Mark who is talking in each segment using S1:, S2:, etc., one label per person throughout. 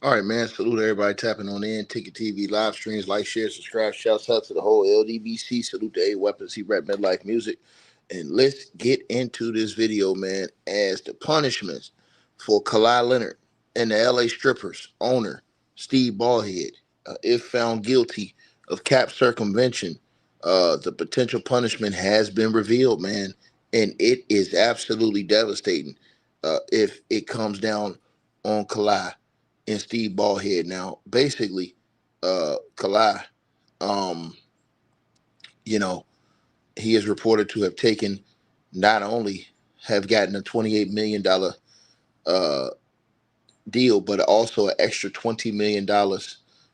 S1: All right, man. Salute everybody tapping on in. Ticket TV live streams, like, share, subscribe. Shouts out to the whole LDBC. Salute to A Weapons. He rap midlife music. And let's get into this video, man. As the punishments for Kawhi Leonard and the LA Strippers owner, Steve Ballhead, if found guilty of cap circumvention, the potential punishment has been revealed, man. And it is absolutely devastating if it comes down on Kawhi and Steve Ballhead. Now, basically, Kawhi, um, you know, he is reported to have taken not only have gotten a $28 million uh, deal, but also an extra $20 million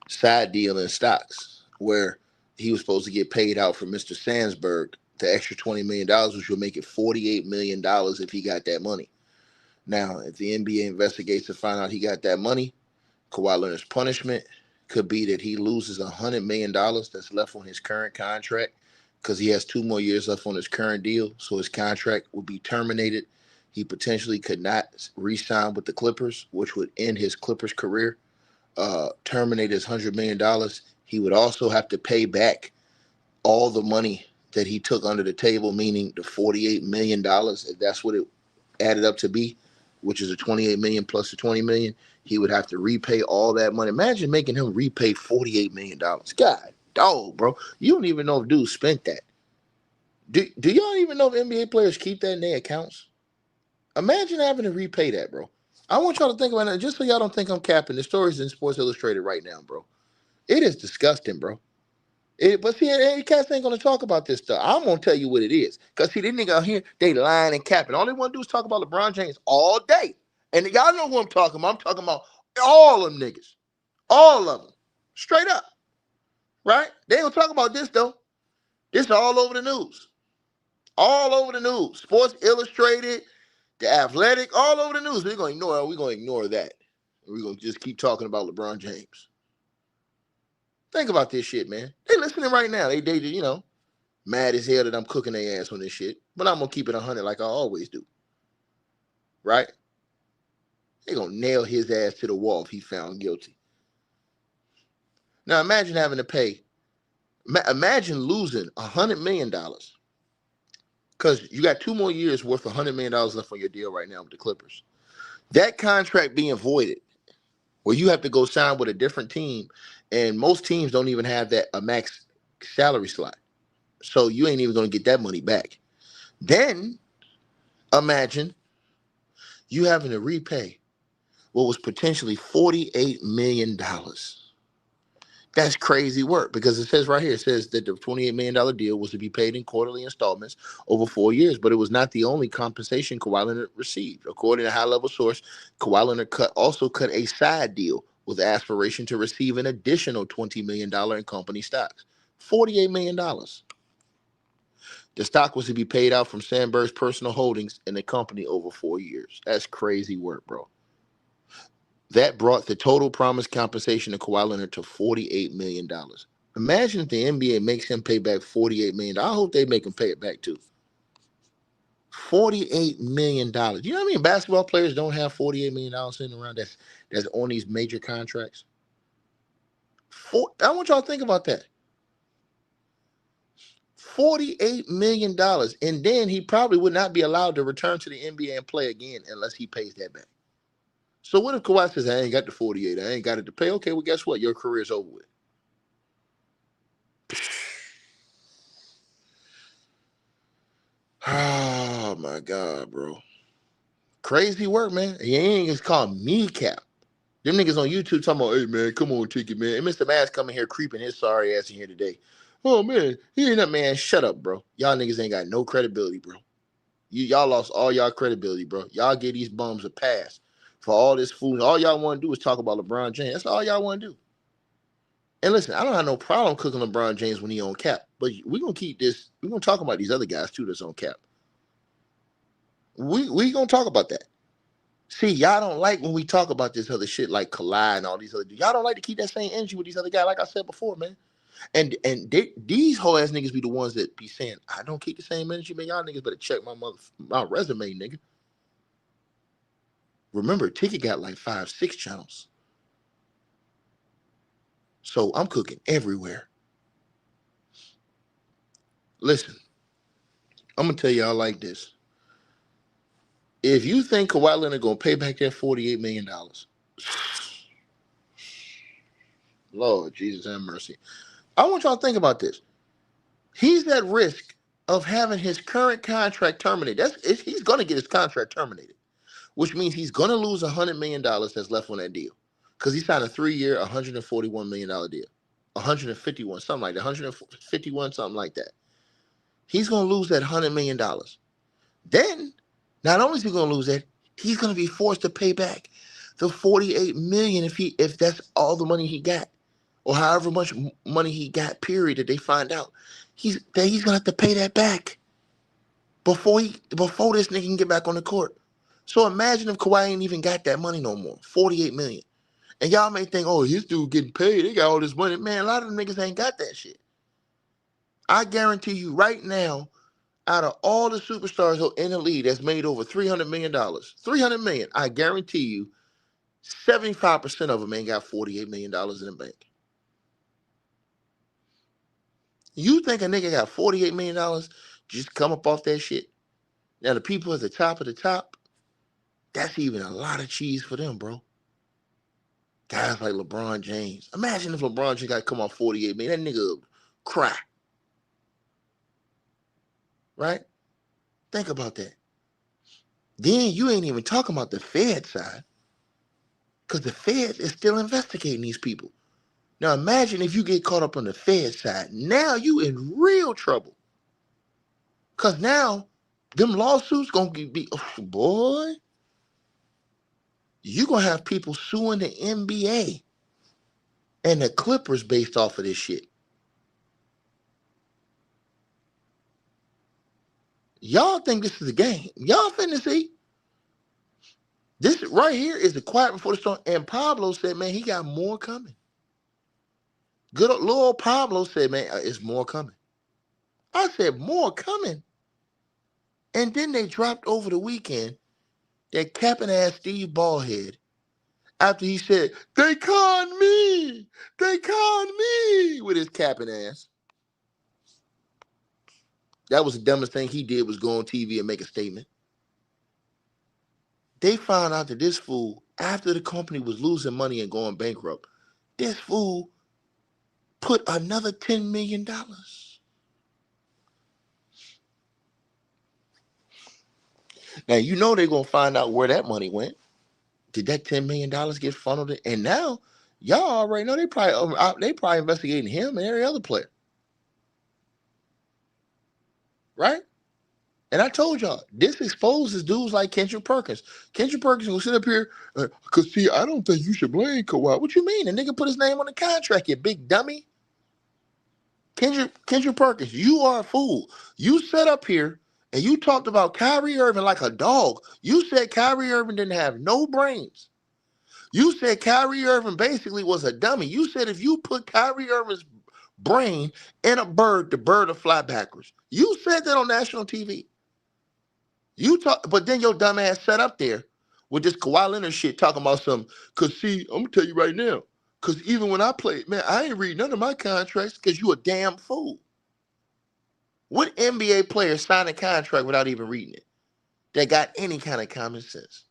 S1: side deal in stocks, where he was supposed to get paid out from Mr. Sandsberg the extra $20 million, which would make it $48 million if he got that money. Now, if the NBA investigates to find out he got that money, Kawhi Leonard's punishment could be that he loses $100 million that's left on his current contract, because he has 2 more years left on his current deal. So his contract will be terminated. He potentially could not re-sign with the Clippers, which would end his Clippers career. Terminate his $100 million. He would also have to pay back all the money that he took under the table, meaning the $48 million, if that's what it added up to be, which is a 28 million plus the 20 million. He would have to repay all that money. Imagine making him repay $48 million. God, dog, bro. You don't even know if dude spent that. Do y'all even know if NBA players keep that in their accounts? Imagine having to repay that, bro. I want y'all to think about it, just so y'all don't think I'm capping. The story's in Sports Illustrated right now, bro. It is disgusting, bro. But see, cats ain't gonna talk about this stuff. I'm gonna tell you what it is. Cause see, these niggas out here, they lying and capping. All they wanna do is talk about LeBron James all day. And y'all know who I'm talking about. I'm talking about all of them niggas. All of them. Straight up. Right? They don't talk about this though. This is all over the news. All over the news. Sports Illustrated, The Athletic, all over the news. We're gonna ignore that. We're gonna just keep talking about LeBron James. Think about this shit, man. They listening right now. They mad as hell that I'm cooking their ass on this shit. But I'm gonna keep it 100 like I always do. Right? They gonna nail his ass to the wall if he found guilty. Now imagine having to pay. Imagine losing $100 million, because you got 2 more years worth of $100 million left on your deal right now with the Clippers. That contract being voided, where you have to go sign with a different team, and most teams don't even have that a max salary slot. So you ain't even gonna get that money back. Then imagine you having to repay what was potentially $48 million. That's crazy work, because it says right here, it says that the $28 million deal was to be paid in quarterly installments over 4 years, but it was not the only compensation Kawhi Leonard received. According to a high-level source, Kawhi Leonard also cut a side deal with aspiration to receive an additional $20 million in company stocks. $48 million. The stock was to be paid out from Sandberg's personal holdings in the company over 4 years. That's crazy work, bro. That brought the total promised compensation to Kawhi Leonard to $48 million. Imagine if the NBA makes him pay back $48 million. I hope they make him pay it back too. $48 million. You know what I mean? Basketball players don't have $48 million sitting around that's on these major contracts. I want y'all to think about that. $48 million. And then he probably would not be allowed to return to the NBA and play again unless he pays that back. So what if Kawhi says, I ain't got the 48, I ain't got it to pay? Okay, well, guess what? Your career's over with. Oh my God, bro. Crazy work, man. He ain't just called me cap. Them niggas on YouTube talking about, hey man, come on, ticket, man. And Mr. Mass coming here creeping his sorry ass in here today. Oh man, he ain't that man. Shut up, bro. Y'all niggas ain't got no credibility, bro. Y'all lost all y'all credibility, bro. Y'all give these bums a pass for all this food. All y'all want to do is talk about LeBron James. That's all y'all want to do. And listen, I don't have no problem cooking LeBron James when he on cap, but we're gonna keep this. We're gonna talk about these other guys too that's on cap. We gonna talk about that. See, y'all don't like when we talk about this other shit like Kawhi and all these other dudes. Y'all don't like to keep that same energy with these other guys, like I said before, man. These whole ass niggas be the ones that be saying, I don't keep the same energy, man. Y'all niggas better check my resume, nigga. Remember, Ticket got like 5, 6 channels. So I'm cooking everywhere. Listen, I'm gonna tell y'all like this. If you think Kawhi Leonard gonna pay back that $48 million, Lord Jesus have mercy. I want y'all to think about this. He's at risk of having his current contract terminated. He's gonna get his contract terminated, which means he's gonna lose $100 million that's left on that deal. Because he signed a 3-year, $141 million deal. 151, something like that. 151, something like that. He's gonna lose that $100 million. Then, not only is he going to lose that, he's going to be forced to pay back the $48 million if that's all the money he got, or however much money he got. Period. That they find out, he's going to have to pay that back before this nigga can get back on the court. So imagine if Kawhi ain't even got that money no more, $48 million. And y'all may think, oh, his dude getting paid. They got all this money. Man, a lot of them niggas ain't got that shit. I guarantee you right now, out of all the superstars in the league that's made over $300 million, $300 million, I guarantee you, 75% of them ain't got $48 million in the bank. You think a nigga got $48 million just come up off that shit? Now, the people at the top of the top, that's even a lot of cheese for them, bro. Guys like LeBron James. Imagine if LeBron James got to come off $48 million. That nigga would cry. Right? Think about that. Then you ain't even talking about the Fed side, because the Fed is still investigating these people. Now imagine if you get caught up on the Fed side. Now you in real trouble. Because now them lawsuits going to be, oh, boy, you going to have people suing the NBA and the Clippers based off of this shit. Y'all think this is a game. Y'all finna see. This right here is the quiet before the storm. And Pablo said, man, he got more coming. Good old little Pablo said, man, it's more coming. I said, more coming. And then they dropped over the weekend that capping ass Steve Ballhead after he said, they conned me. They conned me with his capping ass. That was the dumbest thing he did, was go on TV and make a statement. They found out that this fool, after the company was losing money and going bankrupt, this fool put another $10 million. Now, you know they're going to find out where that money went. Did that $10 million get funneled in? And now, y'all already know they probably investigating him and every other player. Right? And I told y'all, this exposes dudes like Kendrick Perkins. Kendrick Perkins will sit up here, because, see, I don't think you should blame Kawhi. What you mean? The nigga put his name on the contract, you big dummy. Kendrick Perkins, you are a fool. You sat up here and you talked about Kyrie Irving like a dog. You said Kyrie Irving didn't have no brains. You said Kyrie Irving basically was a dummy. You said if you put Kyrie Irving's brain in a bird, the bird will fly backwards. You said that on national TV. But then your dumb ass sat up there with this Kawhi Leonard shit talking about some, because, see, I'm going to tell you right now, because even when I played, man, I ain't read none of my contracts because you a damn fool. What NBA player signed a contract without even reading it that got any kind of common sense?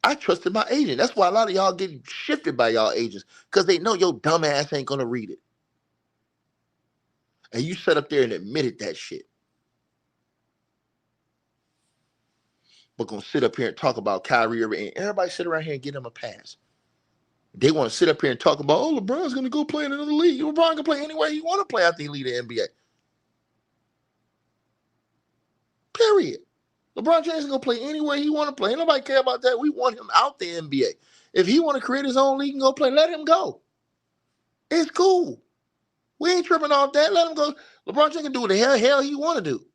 S1: I trusted my agent. That's why a lot of y'all get shifted by y'all agents, because they know your dumb ass ain't going to read it. And you sat up there and admitted that shit. But going to sit up here and talk about Kyrie Irving, and everybody sit around here and give him a pass. They want to sit up here and talk about, oh, LeBron's going to go play in another league. LeBron can play anywhere he want to play after he leave the NBA. Period. LeBron James can go play anywhere he want to play. Ain't nobody care about that. We want him out the NBA. If he want to create his own league and go play, let him go. It's cool. We ain't tripping off that. Let him go. LeBron James can do what the hell he want to do.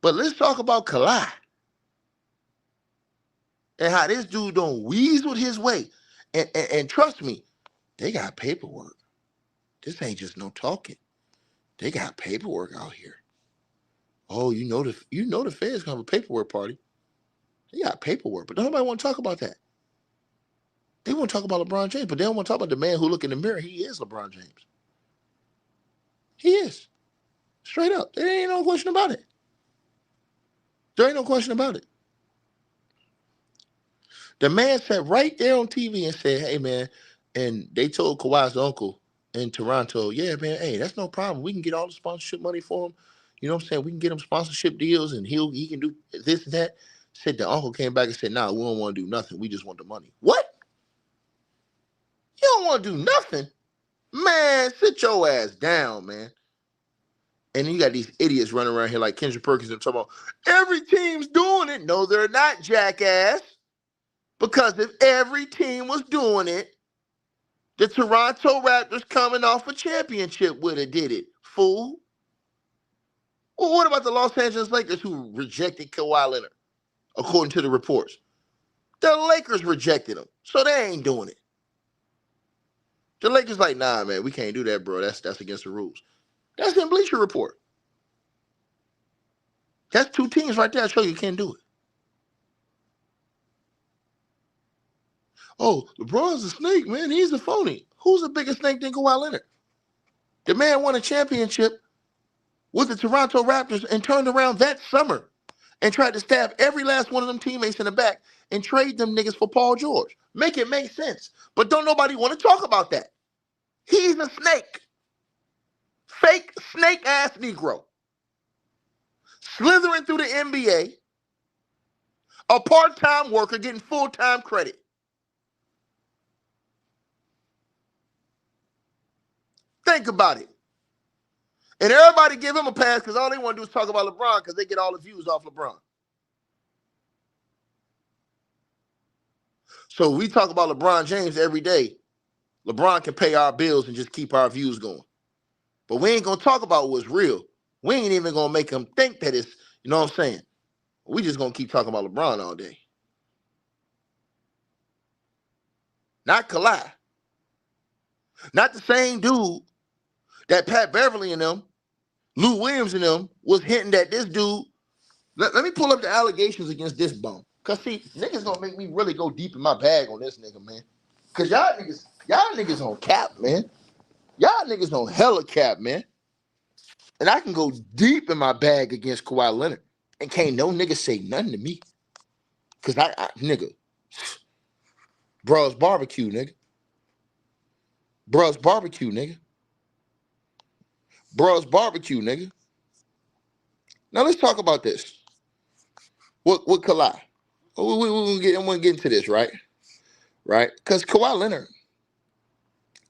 S1: But let's talk about Kawhi and how this dude don't weasel his way. And trust me, they got paperwork. This ain't just no talking. They got paperwork out here. Oh, you know the Fed's gonna have a paperwork party. They got paperwork, but nobody want to talk about that. They want to talk about LeBron James, but they don't want to talk about the man who look in the mirror. He is LeBron James. He is. Straight up. There ain't no question about it. There ain't no question about it. The man sat right there on TV and said, hey, man, and they told Kawhi's uncle in Toronto, yeah, man, hey, that's no problem. We can get all the sponsorship money for him. You know what I'm saying? We can get him sponsorship deals and he can do this and that. Said the uncle came back and said, nah, we don't want to do nothing. We just want the money. What? You don't want to do nothing? Man, sit your ass down, man. And then you got these idiots running around here like Kendrick Perkins and talking about every team's doing it. No, they're not, jackass. Because if every team was doing it, the Toronto Raptors coming off a championship would have did it, fool. Well, what about the Los Angeles Lakers who rejected Kawhi Leonard, according to the reports? The Lakers rejected him, so they ain't doing it. The Lakers like, nah, man, we can't do that, bro. That's against the rules. That's in Bleacher Report. That's two teams right there. I show you can't do it. Oh, LeBron's a snake, man. He's a phony. Who's a bigger snake than Kawhi Leonard? The man won a championship with the Toronto Raptors and turned around that summer and tried to stab every last one of them teammates in the back and trade them niggas for Paul George. Make it make sense. But don't nobody want to talk about that. He's a snake. Fake snake-ass Negro. Slithering through the NBA, a part-time worker getting full-time credit. Think about it. And everybody give him a pass because all they want to do is talk about LeBron because they get all the views off LeBron. So we talk about LeBron James every day. LeBron can pay our bills and just keep our views going. But we ain't going to talk about what's real. We ain't even going to make him think that it's, you know what I'm saying? We just going to keep talking about LeBron all day. Not Kawhi. Not the same dude that Pat Beverly and them, Lou Williams and them, was hinting that this dude. Let me pull up the allegations against this bum. Because, see, niggas going to make me really go deep in my bag on this nigga, man. Because y'all niggas on cap, man. Y'all niggas on hella cap, man. And I can go deep in my bag against Kawhi Leonard. And can't no nigga say nothing to me. Because nigga, bruh's barbecue, nigga. Bruh's barbecue, nigga. Bruh's barbecue, nigga. Now let's talk about this. What Kawhi? I'm going to get into this, right? Right? Because Kawhi Leonard,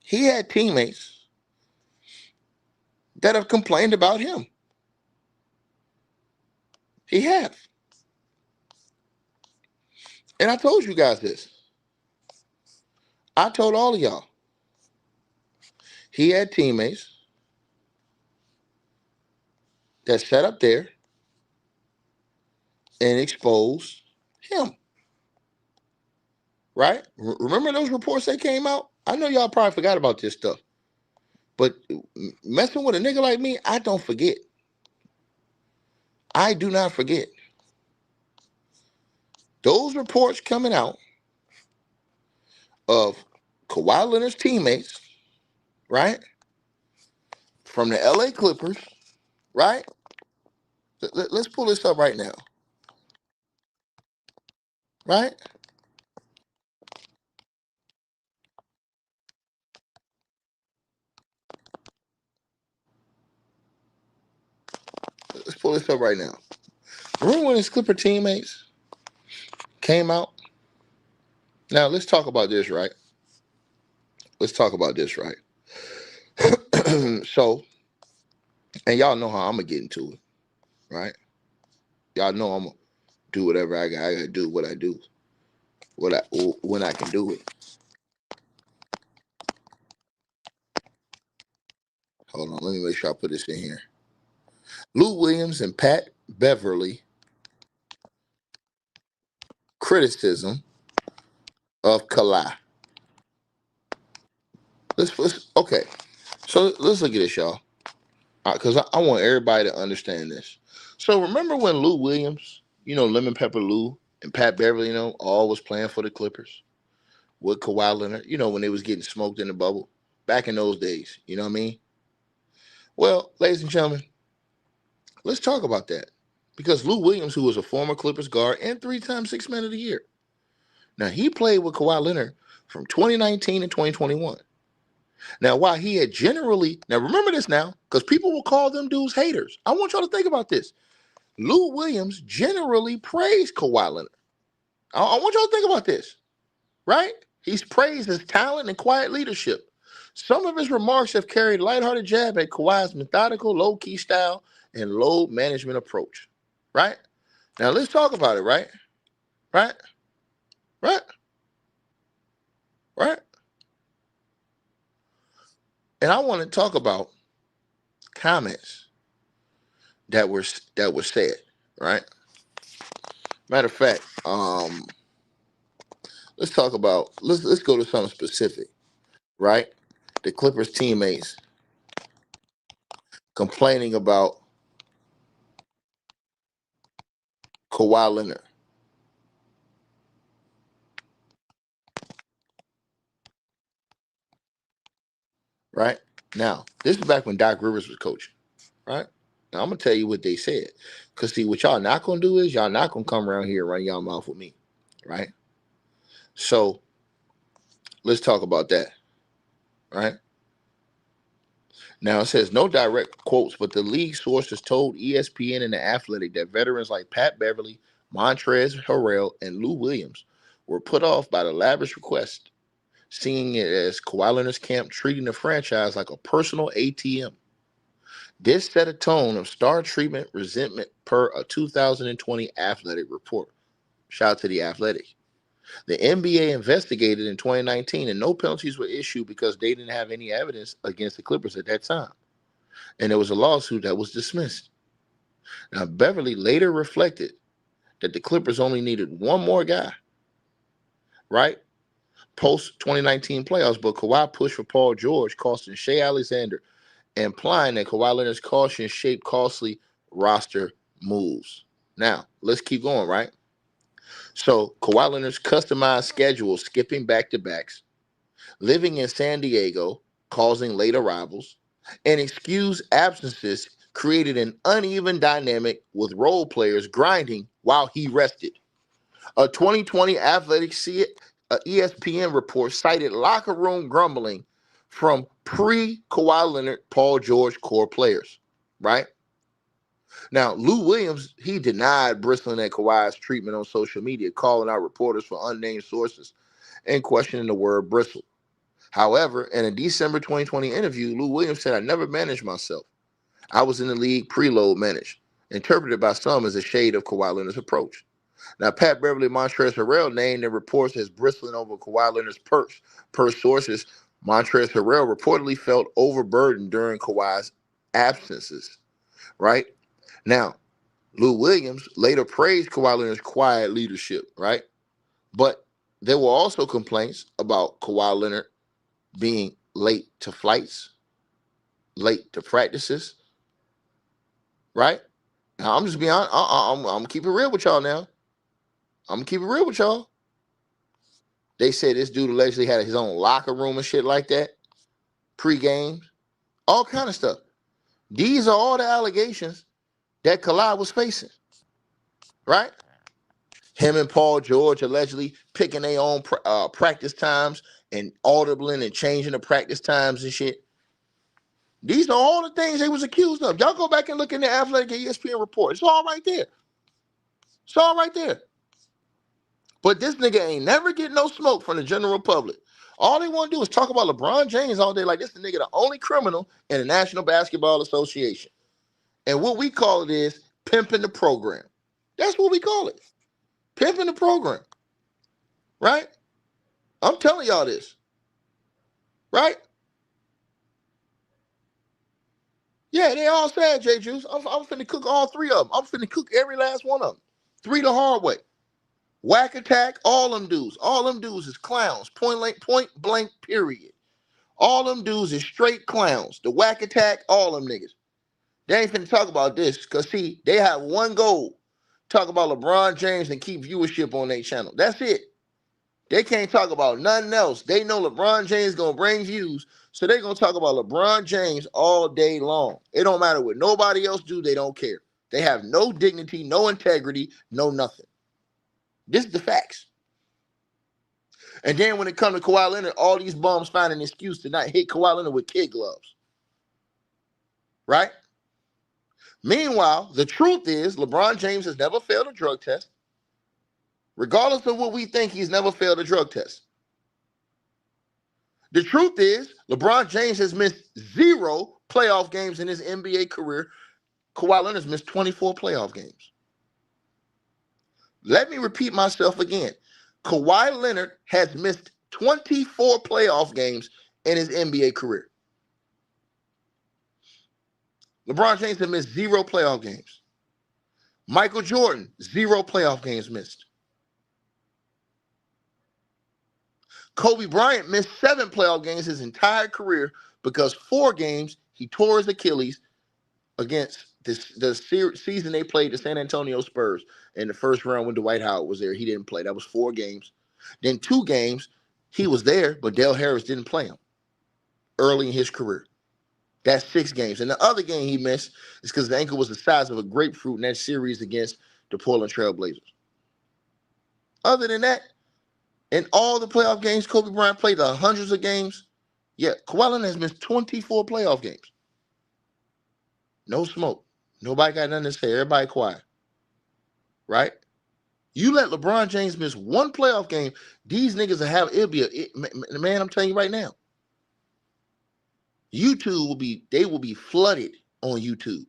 S1: he had teammates that have complained about him. He have. And I told you guys this. I told all of y'all. He had teammates that sat up there and exposed him. Right? Remember those reports that came out? I know y'all probably forgot about this stuff. But messing with a nigga like me, I don't forget. I do not forget. Those reports coming out of Kawhi Leonard's teammates, right? From the LA Clippers, right? Let's pull this up right now. Right? Let's pull this up right now. Remember when his Clipper teammates came out? Now, let's talk about this, right? Let's talk about this, right? So, and y'all know how I'm going to get into it, right? Y'all know I'm going to do whatever I got to do, what I do, when I can do it. Hold on, let me make sure I put this in here. Lou Williams and Pat Beverly criticism of Kawhi. Okay. So let's look at this, y'all, because I want everybody to understand this. So remember when Lou Williams, Lemon Pepper Lou and Pat Beverly, all was playing for the Clippers, with Kawhi Leonard, when they was getting smoked in the bubble back in those days. You know what I mean? Well, ladies and gentlemen, let's talk about that. Because Lou Williams, who was a former Clippers guard and three-time Sixth Man of the Year, now he played with Kawhi Leonard from 2019 and 2021. Now, while he had generally, now remember this now, because people will call them dudes haters. I want y'all to think about this. Lou Williams generally praised Kawhi Leonard. I want y'all to think about this, right? He's praised his talent and quiet leadership. Some of his remarks have carried lighthearted jab at Kawhi's methodical, low-key style and load management approach, right? Now, let's talk about it, right? Right? Right? Right? And I want to talk about comments that were said, right? Matter of fact, let's talk about let's go to something specific, right? The Clippers teammates complaining about Kawhi Leonard, right? Now, this is back when Doc Rivers was coaching, right? Now I'm gonna tell you what they said, cause see, what y'all not gonna do is y'all not gonna come around here and run y'all mouth with me, right? So let's talk about that, right? Now, it says no direct quotes, but the league sources told ESPN and The Athletic that veterans like Pat Beverly, Montrezl Harrell, and Lou Williams were put off by the lavish request, seeing it as Kawhi Leonard's camp treating the franchise like a personal ATM. This set a tone of star treatment resentment per a 2020 Athletic report. Shout out to The Athletic. The NBA investigated in 2019 and no penalties were issued because they didn't have any evidence against the Clippers at that time. And there was a lawsuit that was dismissed. Now, Beverly later reflected that the Clippers only needed one more guy, right? Post 2019 playoffs, but Kawhi pushed for Paul George, costing Shea Alexander, implying that Kawhi Leonard's caution shaped costly roster moves. Now, let's keep going, right? So, Kawhi Leonard's customized schedule, skipping back-to-backs, living in San Diego, causing late arrivals, and excused absences created an uneven dynamic with role players grinding while he rested. A 2020 Athletic ESPN report cited locker room grumbling from pre-Kawhi Leonard, Paul George core players, right? Now, Lou Williams, he denied bristling at Kawhi's treatment on social media, calling out reporters for unnamed sources and questioning the word bristle. However, in a December 2020 interview, Lou Williams said, "I never managed myself. I was in the league preload managed," interpreted by some as a shade of Kawhi Leonard's approach. Now, Pat Beverly, Montrezl Harrell named in reports as bristling over Kawhi Leonard's purse. Per sources, Montrezl Harrell reportedly felt overburdened during Kawhi's absences, right? Now, Lou Williams later praised Kawhi Leonard's quiet leadership, right? But there were also complaints about Kawhi Leonard being late to flights, late to practices, right? Now, I'm just being honest. I'm going to keep it real with y'all now. I'm going to keep it real with y'all. They said this dude allegedly had his own locker room and shit like that, pre-games, all kind of stuff. These are all the allegations that Kawhi was facing, right? Him and Paul George allegedly picking their own practice times and audibling and changing the practice times and shit. These are all the things they was accused of. Y'all go back and look in the Athletic and ESPN report. It's all right there. It's all right there. But this nigga ain't never getting no smoke from the general public. All they want to do is talk about LeBron James all day like this the nigga the only criminal in the National Basketball Association. And what we call it is pimping the program. That's what we call it. Pimping the program. Right? I'm telling y'all this. Right? Yeah, they all said, J Juice. I'm finna cook all three of them. I'm finna cook every last one of them. Three the hard way. Whack attack, all them dudes. All them dudes is clowns. Point blank, period. All them dudes is straight clowns. The whack attack, all them niggas. They ain't finna talk about this because, see, they have one goal. Talk about LeBron James and keep viewership on their channel. That's it. They can't talk about nothing else. They know LeBron James gonna bring views, so they're gonna talk about LeBron James all day long. It don't matter what nobody else do, they don't care. They have no dignity, no integrity, no nothing. This is the facts. And then when it comes to Kawhi Leonard, all these bums find an excuse to not hit Kawhi Leonard with kid gloves. Right? Meanwhile, the truth is LeBron James has never failed a drug test. Regardless of what we think, he's never failed a drug test. The truth is LeBron James has missed 0 playoff games in his NBA career. Kawhi Leonard's missed 24 playoff games. Let me repeat myself again. Kawhi Leonard has missed 24 playoff games in his NBA career. LeBron James has missed 0 playoff games. Michael Jordan, 0 playoff games missed. Kobe Bryant missed 7 playoff games his entire career because 4 games he tore his Achilles against the season they played the San Antonio Spurs in the first round when Dwight Howard was there. He didn't play. That was 4 games. Then 2 games, he was there, but Dale Harris didn't play him early in his career. That's 6 games. And the other game he missed is because the ankle was the size of a grapefruit in that series against the Portland Trail Blazers. Other than that, in all the playoff games Kobe Bryant played, the hundreds of games, yeah, Kawhi Leonard has missed 24 playoff games. No smoke. Nobody got nothing to say. Everybody quiet. Right? You let LeBron James miss 1 playoff game, these niggas will have, man, I'm telling you right now. YouTube will be flooded on YouTube.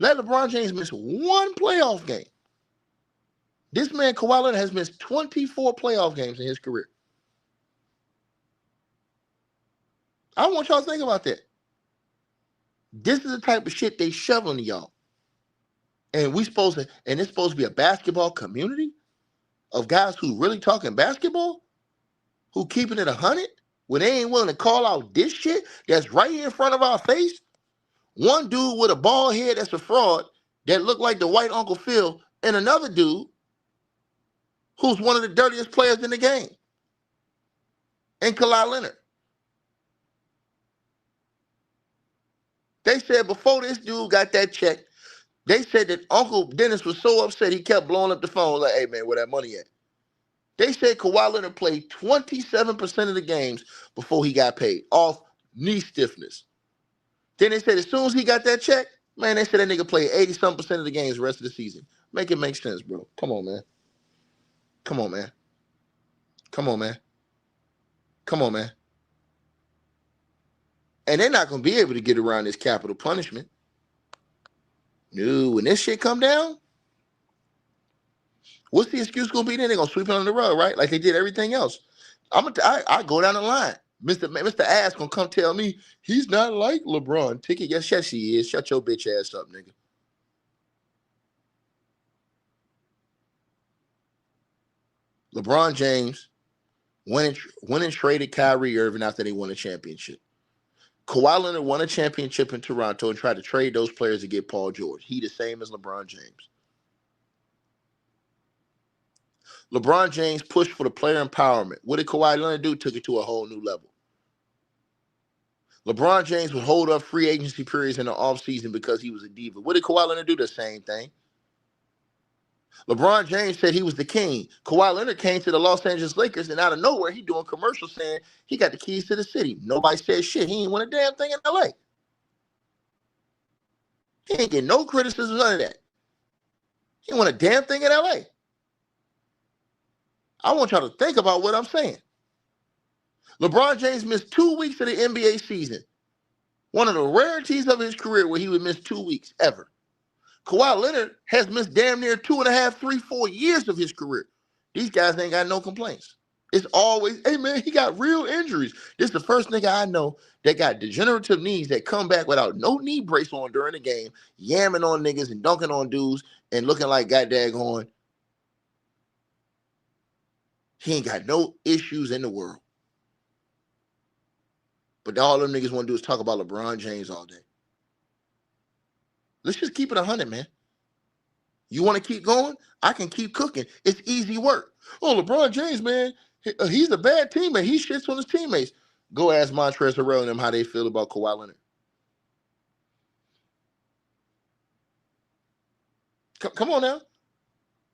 S1: Let LeBron James miss 1 playoff game. This man, Kawhi Leonard, has missed 24 playoff games in his career. I want y'all to think about that. This is the type of shit they shoveling to y'all. And it's supposed to be a basketball community of guys who really talking basketball, who keeping it 100, when they ain't willing to call out this shit that's right here in front of our face. One dude with a bald head that's a fraud that looked like the white Uncle Phil, and another dude who's one of the dirtiest players in the game, and Kawhi Leonard. They said before this dude got that check, they said that Uncle Dennis was so upset he kept blowing up the phone like, hey, man, where that money at? They said Kawhi Leonard played 27% of the games before he got paid, off knee stiffness. Then they said as soon as he got that check, man, they said that nigga played 80-something% of the games the rest of the season. Make it make sense, bro. Come on, man. Come on, man. Come on, man. Come on, man. And they're not going to be able to get around this capital punishment. No, when this shit come down, what's the excuse going to be then? They're going to sweep it under the rug, right? Like they did everything else. I go down the line. Mr. Ass going to come tell me he's not like LeBron. Ticket, yes, he is. Shut your bitch ass up, nigga. LeBron James went and traded Kyrie Irving after they won a championship. Kawhi Leonard won a championship in Toronto and tried to trade those players to get Paul George. He the same as LeBron James. LeBron James pushed for the player empowerment. What did Kawhi Leonard do? Took it to a whole new level. LeBron James would hold up free agency periods in the offseason because he was a diva. What did Kawhi Leonard do? The same thing. LeBron James said he was the king. Kawhi Leonard came to the Los Angeles Lakers, and out of nowhere, he doing commercials saying he got the keys to the city. Nobody said shit. He ain't won a damn thing in L.A. He ain't getting no criticism, none of that. He ain't won a damn thing in L.A. I want y'all to think about what I'm saying. LeBron James missed 2 weeks of the NBA season. One of the rarities of his career where he would miss 2 weeks ever. Kawhi Leonard has missed damn near 2.5, 3, 4 years of his career. These guys ain't got no complaints. It's always, hey, man, he got real injuries. This is the first nigga I know that got degenerative knees that come back without no knee brace on during the game, yamming on niggas and dunking on dudes and looking like goddamn he ain't got no issues in the world. But all them niggas want to do is talk about LeBron James all day. Let's just keep it 100, man. You want to keep going? I can keep cooking. It's easy work. Oh, LeBron James, man, He's a bad teammate. He shits on his teammates. Go ask Montrezl Harrell and them how they feel about Kawhi Leonard. Come on now.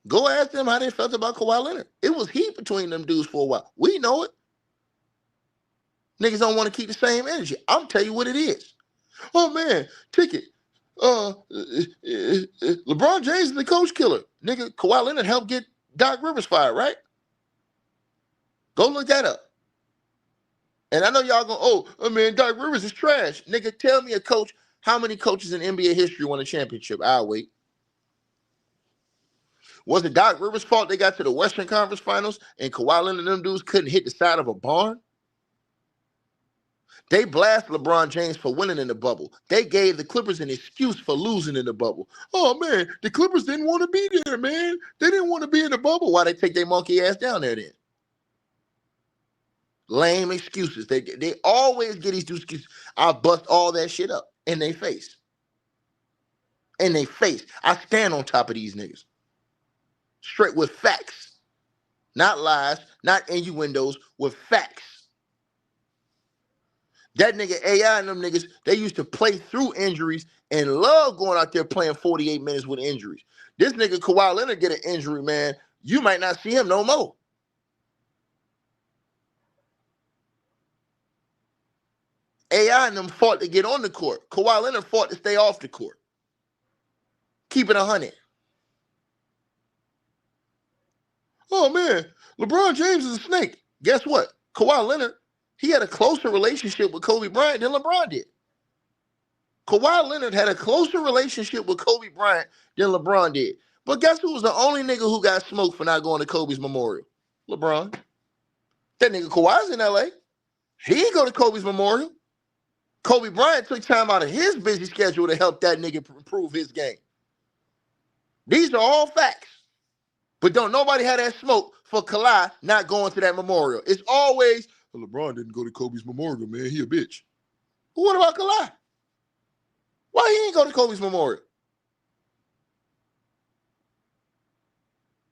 S1: Go ask them how they felt about Kawhi Leonard. It was heat between them dudes for a while. We know it. Niggas don't want to keep the same energy. I'm tell you what it is. Oh man, ticket. LeBron James is the coach killer. Nigga, Kawhi Leonard helped get Doc Rivers fired, right? Go look that up. And I know y'all going, oh man, Doc Rivers is trash. Nigga, tell me a coach, how many coaches in NBA history won a championship? I'll wait. Was it Doc Rivers' fault they got to the Western Conference Finals and Kawhi Leonard and them dudes couldn't hit the side of a barn? They blasted LeBron James for winning in the bubble. They gave the Clippers an excuse for losing in the bubble. Oh, man, the Clippers didn't want to be there, man. They didn't want to be in the bubble. Why they take their monkey ass down there then? Lame excuses. They always get these excuses. I'll bust all that shit up in their face. In their face. I stand on top of these niggas. Straight with facts. Not lies, not innuendos, with facts. That nigga AI and them niggas, they used to play through injuries and love going out there playing 48 minutes with injuries. This nigga Kawhi Leonard get an injury, man. You might not see him no more. AI and them fought to get on the court. Kawhi Leonard fought to stay off the court. Keep it 100. Oh, man, LeBron James is a snake. Guess what? Kawhi Leonard, he had a closer relationship with Kobe Bryant than LeBron did. Kawhi Leonard had a closer relationship with Kobe Bryant than LeBron did. But guess who was the only nigga who got smoked for not going to Kobe's memorial? LeBron. That nigga Kawhi's in LA. He didn't go to Kobe's memorial. Kobe Bryant took time out of his busy schedule to help that nigga improve his game. These are all facts. But don't nobody have that smoke for Kawhi not going to that memorial. It's always, well, LeBron didn't go to Kobe's memorial, man. He a bitch. But what about Kawhi? Why he ain't go to Kobe's memorial?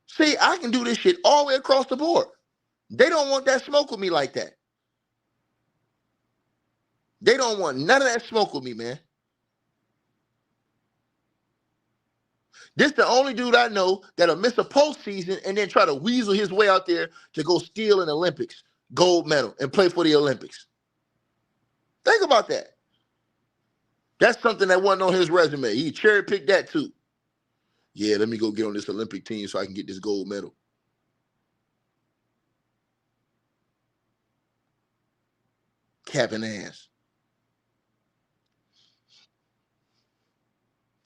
S1: See, I can do this shit all the way across the board. They don't want that smoke with me like that. They don't want none of that smoke with me, man. This the only dude I know that'll miss a postseason and then try to weasel his way out there to go steal an Olympics gold medal and play for the Olympics. Think about that. That's something that wasn't on his resume. He cherry-picked that too. Yeah, let me go get on this Olympic team so I can get this gold medal. Capping ass.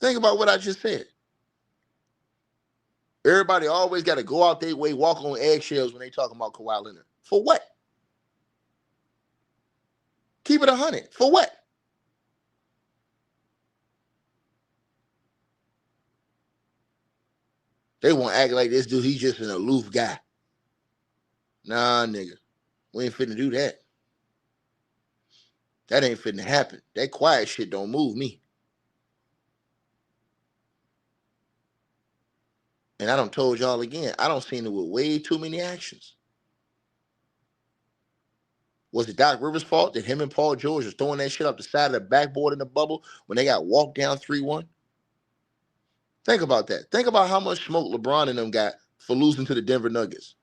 S1: Think about what I just said. Everybody always got to go out their way, walk on eggshells when they talking about Kawhi Leonard. For what? Keep it 100. For what? They want to act like this dude, he's just an aloof guy. Nah, nigga. We ain't finna do that. That ain't finna happen. That quiet shit don't move me. And I done told y'all again, I don't seen it with way too many actions. Was it Doc Rivers' fault that him and Paul George was throwing that shit up the side of the backboard in the bubble when they got walked down 3-1? Think about that. Think about how much smoke LeBron and them got for losing to the Denver Nuggets.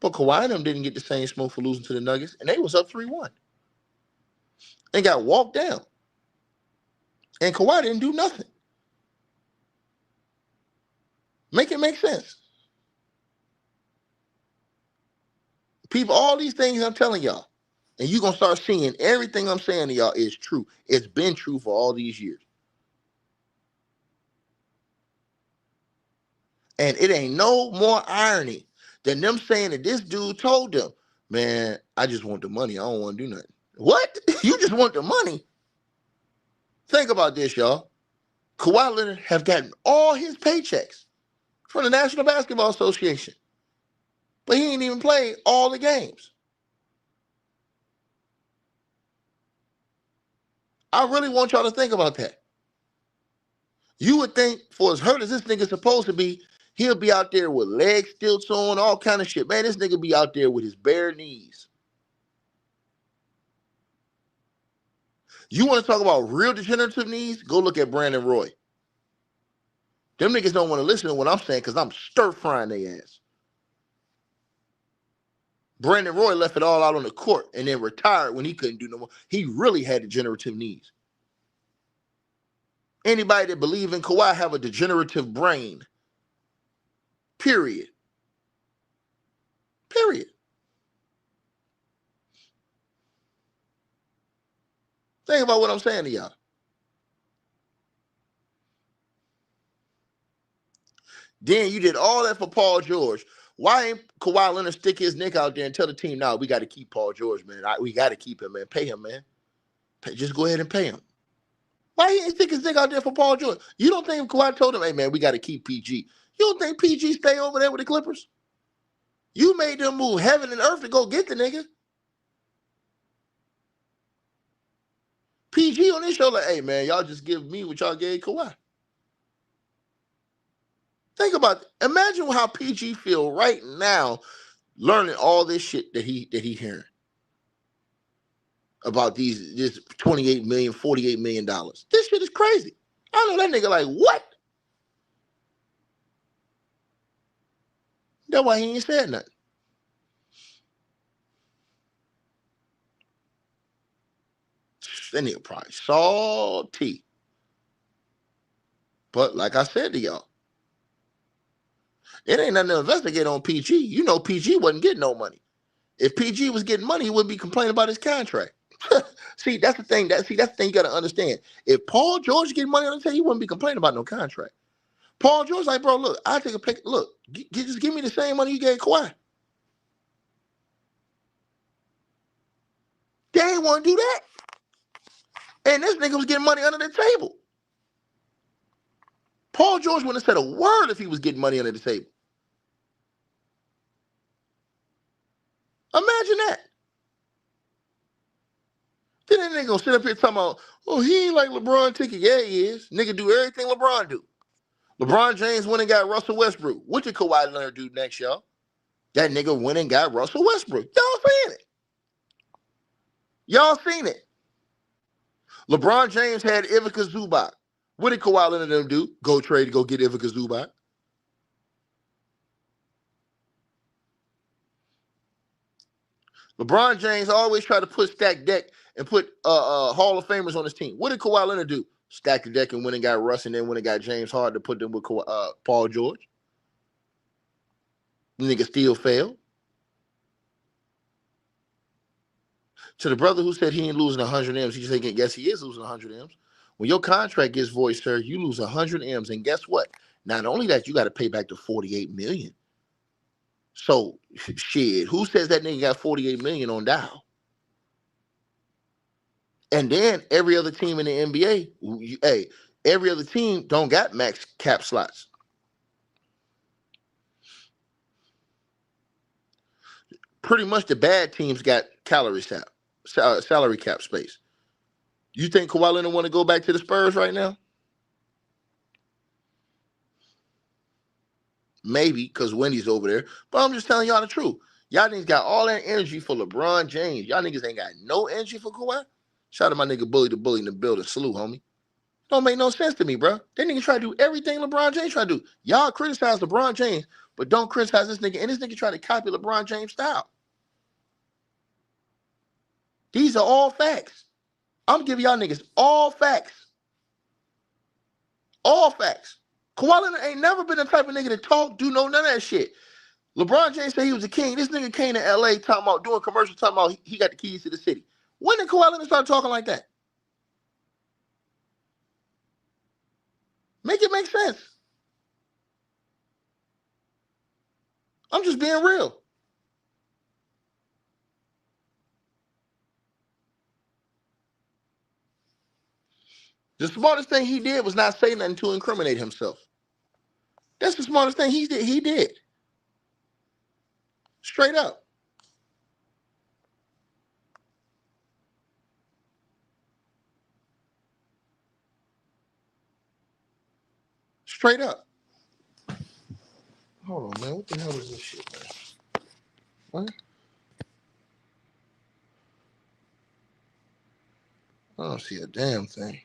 S1: But Kawhi and them didn't get the same smoke for losing to the Nuggets, and they was up 3-1. And got walked down. And Kawhi didn't do nothing. Make it make sense. People, all these things I'm telling y'all, and you're going to start seeing everything I'm saying to y'all is true. It's been true for all these years. And it ain't no more irony than them saying that this dude told them, man, I just want the money. I don't want to do nothing. What? You just want the money? Think about this, y'all. Kawhi Leonard have gotten all his paychecks from the National Basketball Association. But he ain't even played all the games. I really want y'all to think about that. You would think, for as hurt as this nigga's supposed to be, He'll be out there with leg stilts on, all kind of shit. Man, this nigga be out there with his bare knees. You want to talk about real degenerative knees? Go look at Brandon Roy. Them niggas don't want to listen to what I'm saying because I'm stir-frying their ass. Brandon Roy left it all out on the court and then retired when he couldn't do no more. He really had degenerative knees. Anybody that believe in Kawhi have a degenerative brain. Period. Period. Think about what I'm saying to y'all. Then you did all that for Paul George. Why ain't Kawhi Leonard stick his neck out there and tell the team, no, we got to keep Paul George, man. We got to keep him, man. Pay him, man. Just go ahead and pay him. Why he ain't stick his neck out there for Paul George? You don't think Kawhi told him, hey, man, we got to keep PG? You don't think PG stay over there with the Clippers? You made them move heaven and earth to go get the nigga. PG on this show like, hey, man, y'all just give me what y'all gave Kawhi. Think about it. Imagine how PG feel right now learning all this shit that he hearing about this 28 million, $48 million. This shit is crazy. I know that nigga like, what? That's why he ain't said nothing. That nigga probably salty. But like I said to y'all, it ain't nothing to investigate on PG. You know PG wasn't getting no money. If PG was getting money, he wouldn't be complaining about his contract. See, that's the thing. That's the thing you gotta understand. If Paul George getting money on the table, he wouldn't be complaining about no contract. Paul George like, bro, look, I take a pick. Look, just give me the same money you gave Kawhi. They ain't want to do that. And this nigga was getting money under the table. Paul George wouldn't have said a word if he was getting money under the table. Imagine that. Then that nigga gonna sit up here talking about, oh, he ain't like LeBron ticket. Yeah, he is. Nigga do everything LeBron do. LeBron James went and got Russell Westbrook. What did Kawhi Leonard do next, y'all? That nigga went and got Russell Westbrook. Y'all seen it. Y'all seen it. LeBron James had Ivica Zubac. What did Kawhi Leonard and them do? Go trade to go get Ivica Zubac. LeBron James always try to put stack deck and put Hall of Famers on his team. What did Kawhi Leonard do? Stack the deck and went and got Russ and then went and got James Harden to put them with Paul George. The nigga still failed. To the brother who said he ain't losing 100 M's, he just thinking, yes, he is losing 100 M's. When your contract gets void, sir, you lose 100 M's. And guess what? Not only that, you got to pay back the 48 million. So, shit, who says that nigga got 48 million on dial? And then every other team in the NBA, every other team don't got max cap slots. Pretty much the bad teams got salary cap space. You think Kawhi Leonard want to go back to the Spurs right now? Maybe because Wendy's over there. But I'm just telling y'all the truth. Y'all niggas got all that energy for LeBron James. Y'all niggas ain't got no energy for Kawhi. Shout out to my nigga Bully the Bully in the building. Salute, homie. Don't make no sense to me, bro. That nigga try to do everything LeBron James try to do. Y'all criticize LeBron James, but don't criticize this nigga. And this nigga try to copy LeBron James' style. These are all facts. I'm giving y'all niggas all facts. All facts. Kawhi Leonard ain't never been the type of nigga to talk, do none of that shit. LeBron James said he was a king. This nigga came to LA talking about doing commercials, talking about he got the keys to the city. When did Kawhi Leonard start talking like that? Make it make sense. I'm just being real. The smartest thing he did was not say nothing to incriminate himself. That's the smartest thing he did. Straight up. Straight up. Hold on, man. What the hell is this shit, man? What? I don't see a damn thing.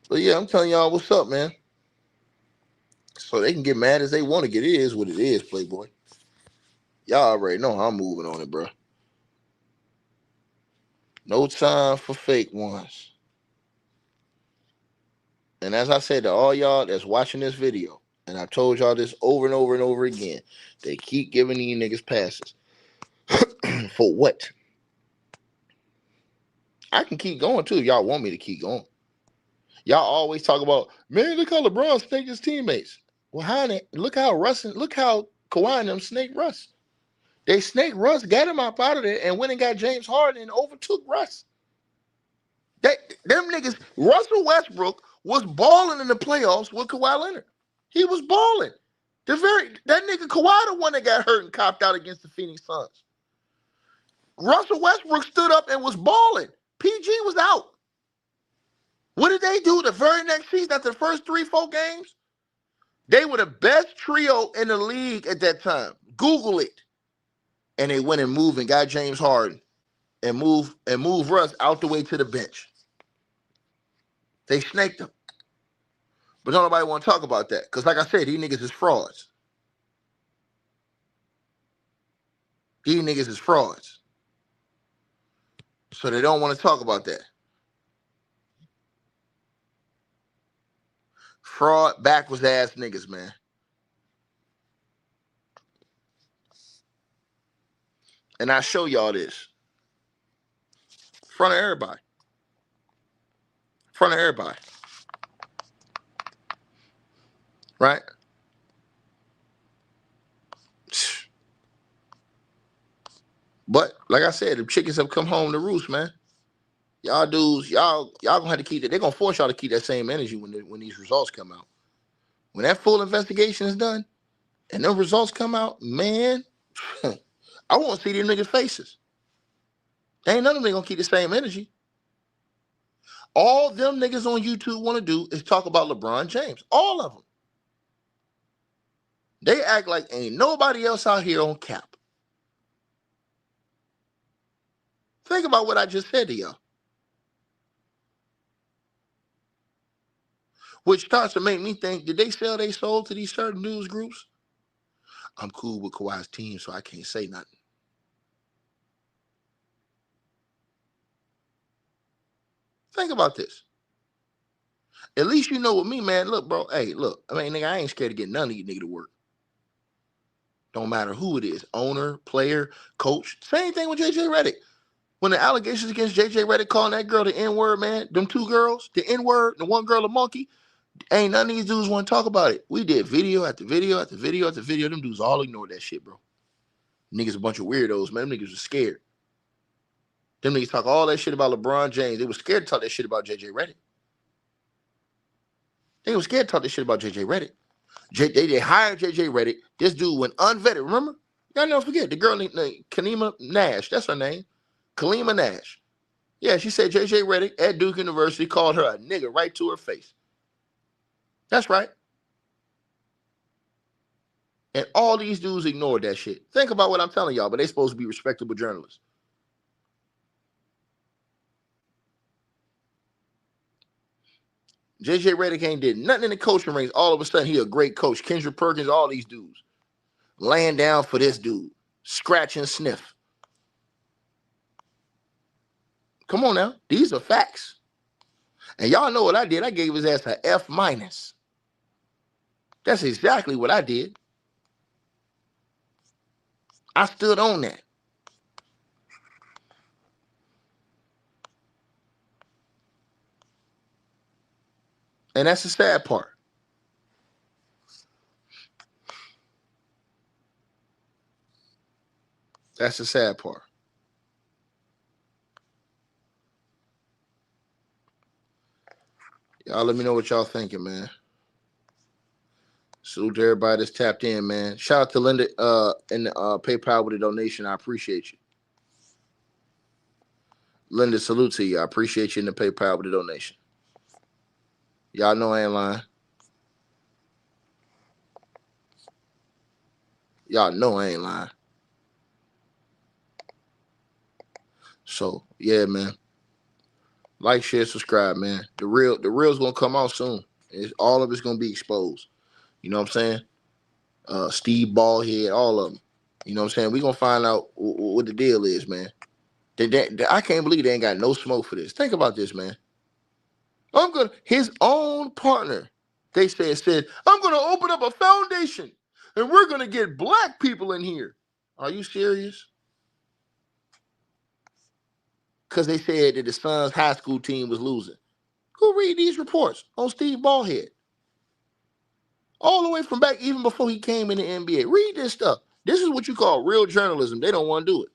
S1: But yeah, I'm telling y'all what's up, man. So they can get mad as they want to get. It is what it is, Playboy. Y'all already know how I'm moving on it, bro. No time for fake ones. And as I said to all y'all that's watching this video, and I told y'all this over and over and over again, they keep giving these niggas passes. For what? I can keep going too if y'all want me to keep going. Y'all always talk about, man, look how LeBron snaked his teammates. Well, honey, look how Kawhi and them snaked Russ. They snaked Russ, got him up out of there, and went and got James Harden and overtook Russ. Them niggas, Russell Westbrook was balling in the playoffs with Kawhi Leonard. He was balling. That nigga Kawhi the one that got hurt and copped out against the Phoenix Suns. Russell Westbrook stood up and was balling. PG was out. What did they do the very next season after the first 3-4 games? They were the best trio in the league at that time. Google it. And they went and moved and got James Harden and moved Russ out the way to the bench. They snaked him. But don't nobody want to talk about that. Because like I said, these niggas is frauds. These niggas is frauds. So they don't want to talk about that. Fraud, backwards ass niggas, man. And I show y'all this. In front of everybody. In front of everybody. Right? But like I said, the chickens have come home to roost, man. Y'all dudes, y'all gonna have to keep that. They're gonna force y'all to keep that same energy when these results come out. When that full investigation is done and them results come out, man, I want to see them niggas' faces. They ain't none of them gonna keep the same energy. All them niggas on YouTube want to do is talk about LeBron James. All of them. They act like ain't nobody else out here on cap. Think about what I just said to y'all. Which starts to make me think, did they sell their soul to these certain news groups? I'm cool with Kawhi's team, so I can't say nothing. Think about this. At least you know with me, man. Look, bro. Hey, look. I mean, nigga, I ain't scared to get none of you nigga to work. Don't matter who it is. Owner, player, coach. Same thing with JJ Redick. When the allegations against JJ Redick calling that girl the N-word, man, them two girls, the N-word, the one girl a monkey, ain't none of these dudes want to talk about it. We did video after video after video after video. Them dudes all ignored that shit, bro. Niggas a bunch of weirdos, man. Them niggas was scared. Them niggas talk all that shit about LeBron James. They was scared to talk that shit about JJ Redick. They was scared to talk that shit about JJ Redick. They hired JJ Redick. This dude went unvetted. Remember? Y'all never forget. The girl named Kalima Nash. That's her name. Kalima Nash. Yeah, she said JJ Redick at Duke University called her a nigga right to her face. That's right. And all these dudes ignored that shit. Think about what I'm telling y'all, but they supposed to be respectable journalists. JJ Redick ain't did nothing in the coaching ranks. All of a sudden, he a great coach. Kendrick Perkins, all these dudes. Laying down for this dude. Scratch and sniff. Come on now. These are facts. And y'all know what I did. I gave his ass a F-. That's exactly what I did. I stood on that. And that's the sad part. That's the sad part. Y'all let me know what y'all thinking, man. Salute to everybody that's tapped in, man. Shout out to Linda and PayPal with a donation. I appreciate you. Linda, salute to you. I appreciate you in the PayPal with the donation. Y'all know I ain't lying. Y'all know I ain't lying. So yeah, man. Like, share, subscribe, man. The real's gonna come out soon. All of it's gonna be exposed. You know what I'm saying? Steve Ballhead, all of them. You know what I'm saying? We gonna find out what the deal is, man. I can't believe they ain't got no smoke for this. Think about this, man. His own partner, they said, I'm gonna open up a foundation and we're gonna get black people in here. Are you serious? Because they said that the Suns high school team was losing. Go read these reports on Steve Ballhead. All the way from back even before he came in the NBA. Read this stuff. This is what you call real journalism. They don't want to do it.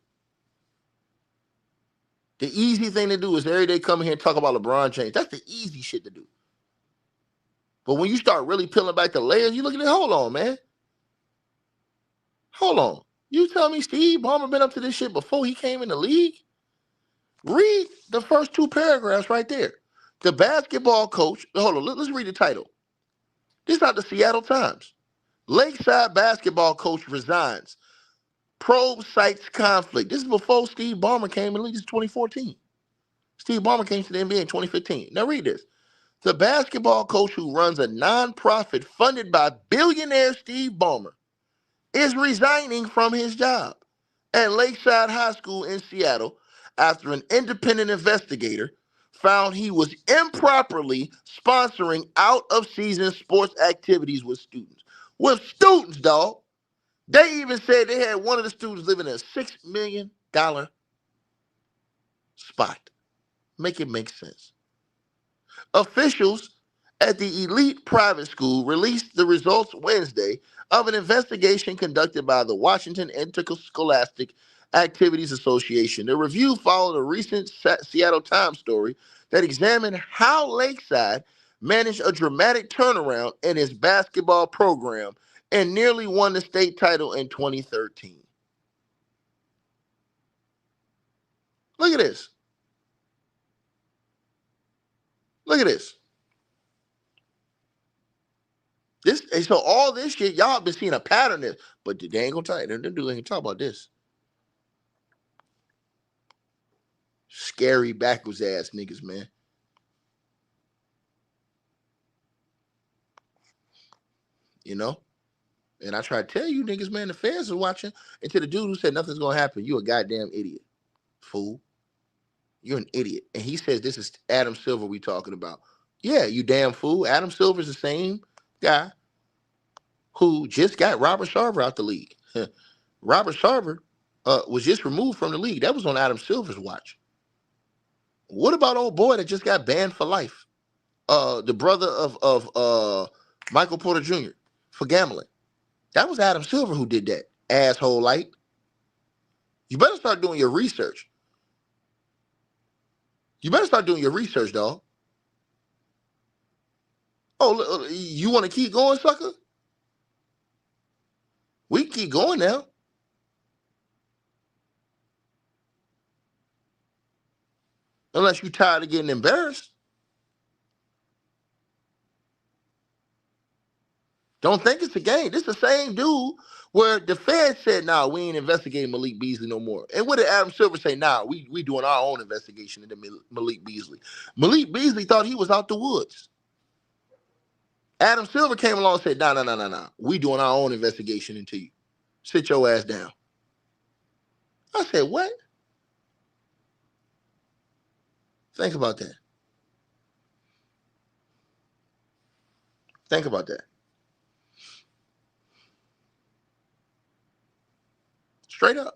S1: The easy thing to do is every day come in here and talk about LeBron James. That's the easy shit to do. But when you start really peeling back the layers, you look at it, hold on, man. Hold on. You tell me Steve Ballmer been up to this shit before he came in the league? Read the first two paragraphs right there. The basketball coach, hold on, let's read the title. This is not the Seattle Times. Lakeside basketball coach resigns. Probe cites conflict. This is before Steve Ballmer came in the league. This is 2014. Steve Ballmer came to the NBA in 2015. Now read this. The basketball coach who runs a nonprofit funded by billionaire Steve Ballmer is resigning from his job at Lakeside High School in Seattle after an independent investigator found he was improperly sponsoring out-of-season sports activities with students. With students, dog. They even said they had one of the students living in a $6 million spot. Make it make sense. Officials at the elite private school released the results Wednesday of an investigation conducted by the Washington Interscholastic Activities Association. The review followed a recent Seattle Times story that examined how Lakeside managed a dramatic turnaround in its basketball program and nearly won the state title in 2013. Look at this. Look at this. So all this shit, y'all been seeing a pattern there, but they ain't gonna tell you. They ain't gonna talk about this. Scary backwards ass niggas, man. You know? And I try to tell you niggas, man, the fans are watching. And to the dude who said nothing's gonna happen, you a goddamn idiot. Fool. You're an idiot. And he says this is Adam Silver we talking about. Yeah, you damn fool. Adam Silver's the same guy who just got Robert Sarver out the league. Robert Sarver was just removed from the league. That was on Adam Silver's watch. What about old boy that just got banned for life? The brother of Michael Porter Jr. for gambling. That was Adam Silver who did that. Asshole light. You better start doing your research. You better start doing your research, dog. Oh, you want to keep going, sucker? We can keep going now. Unless you're tired of getting embarrassed. Don't think it's a game. This is the same dude where the Fed said, nah, we ain't investigating Malik Beasley no more. And what did Adam Silver say? Nah, we doing our own investigation into Malik Beasley. Malik Beasley thought he was out the woods. Adam Silver came along and said, nah. We doing our own investigation into you. Sit your ass down. I said, what? Think about that. Think about that. Straight up.